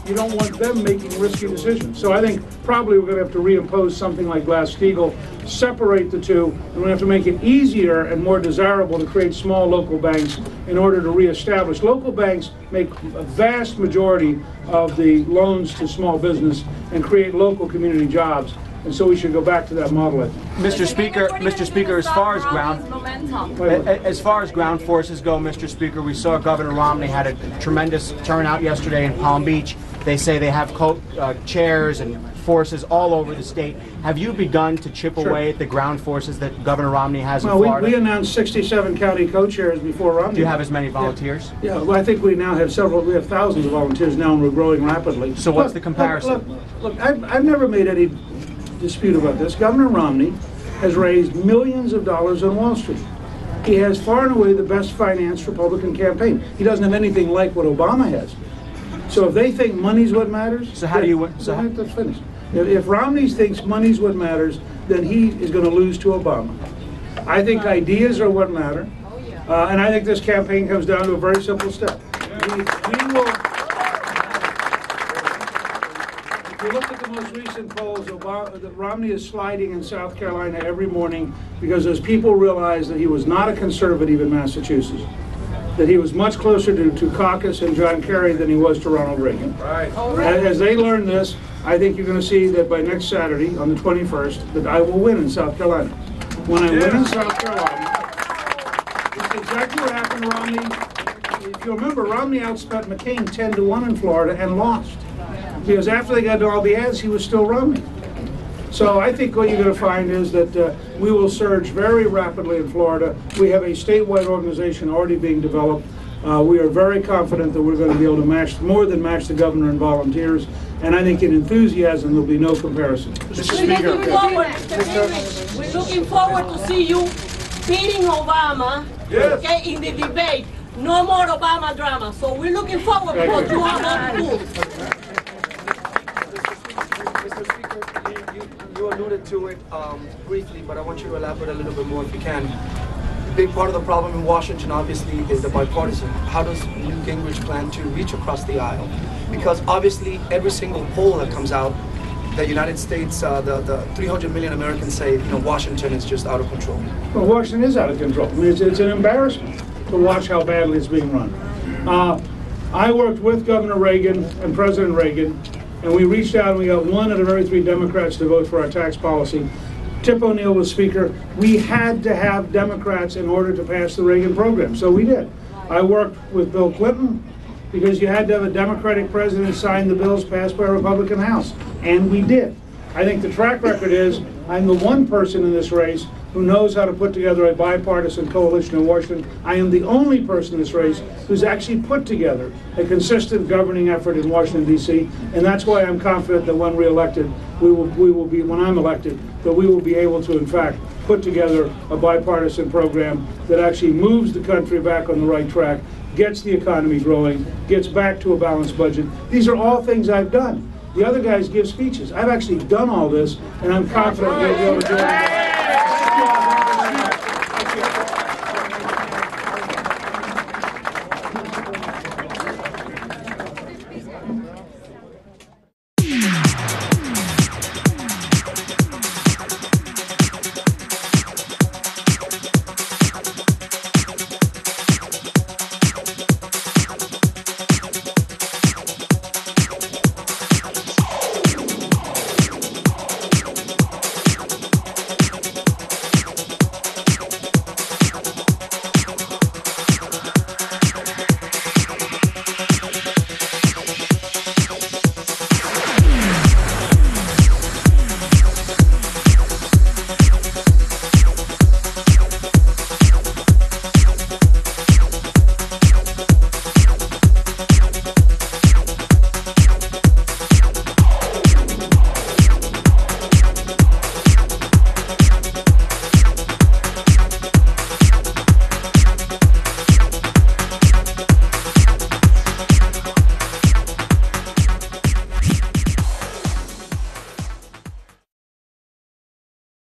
you don't want them making risky decisions. So I think probably we're going to have to reimpose something like Glass-Steagall, separate the two, and we have to make it easier and more desirable to create small local banks in order to reestablish. Local banks make a vast majority of the loans to small business and create local community jobs. And so we should go back to that model. Mr. Speaker, as far as ground forces go, Mr. Speaker, we saw Governor Romney had a tremendous turnout yesterday in Palm Beach. They say they have chairs and forces all over the state. Have you begun to chip away at the ground forces that Governor Romney has in Florida? We announced 67 county co-chairs before Romney. Do you have as many volunteers? Yeah, well, I think we now have several. We have thousands of volunteers now, and we're growing rapidly. So what's the comparison? Look, I've never made any dispute about this. Governor Romney has raised millions of dollars on Wall Street. He has far and away the best financed Republican campaign. He doesn't have anything like what Obama has. So if they think money's what matters, so how do you? Let's finish. If Romney thinks money's what matters, then he is going to lose to Obama. I think ideas are what matter, and I think this campaign comes down to a very simple step. We will. If you look at the most recent polls, Romney is sliding in South Carolina every morning because as people realize that he was not a conservative in Massachusetts, that he was much closer to Caucus and John Kerry than he was to Ronald Reagan. Right. As they learn this, I think you're going to see that by next Saturday, on the 21st, that I will win in South Carolina. When I win in South Carolina, it's exactly what happened to Romney. If you remember, Romney outspent McCain 10-1 in Florida and lost. Because after they got to all the ads, he was still Romney. So I think what you're going to find is that we will surge very rapidly in Florida. We have a statewide organization already being developed. We are very confident that we're going to be able to more than match the governor in volunteers. And I think in enthusiasm, there'll be no comparison. Mr. Speaker. We're looking forward to see you beating Obama, okay, in the debate. No more Obama drama. So we're looking forward to what you are going to do. Mr. Speaker, you alluded to it briefly, but I want you to elaborate a little bit more if you can. A big part of the problem in Washington, obviously, is the bipartisan. How does Newt Gingrich plan to reach across the aisle? Because obviously, every single poll that comes out, the United States, the 300 million Americans say, Washington is just out of control. Well, Washington is out of control. I mean, it's an embarrassment to watch how badly it's being run. I worked with Governor Reagan and President Reagan, and we reached out and we got 1 out of every 3 Democrats to vote for our tax policy. Tip O'Neill was Speaker. We had to have Democrats in order to pass the Reagan program, so we did. I worked with Bill Clinton because you had to have a Democratic president sign the bills passed by a Republican House, and we did. I think the track record is I'm the one person in this race who knows how to put together a bipartisan coalition in Washington. I am the only person in this race who's actually put together a consistent governing effort in Washington, D.C., and that's why I'm confident that when reelected, when I'm elected, that we will be able to, in fact, put together a bipartisan program that actually moves the country back on the right track, gets the economy growing, gets back to a balanced budget. These are all things I've done. The other guys give speeches. I've actually done all this, and I'm confident we'll be able to do it.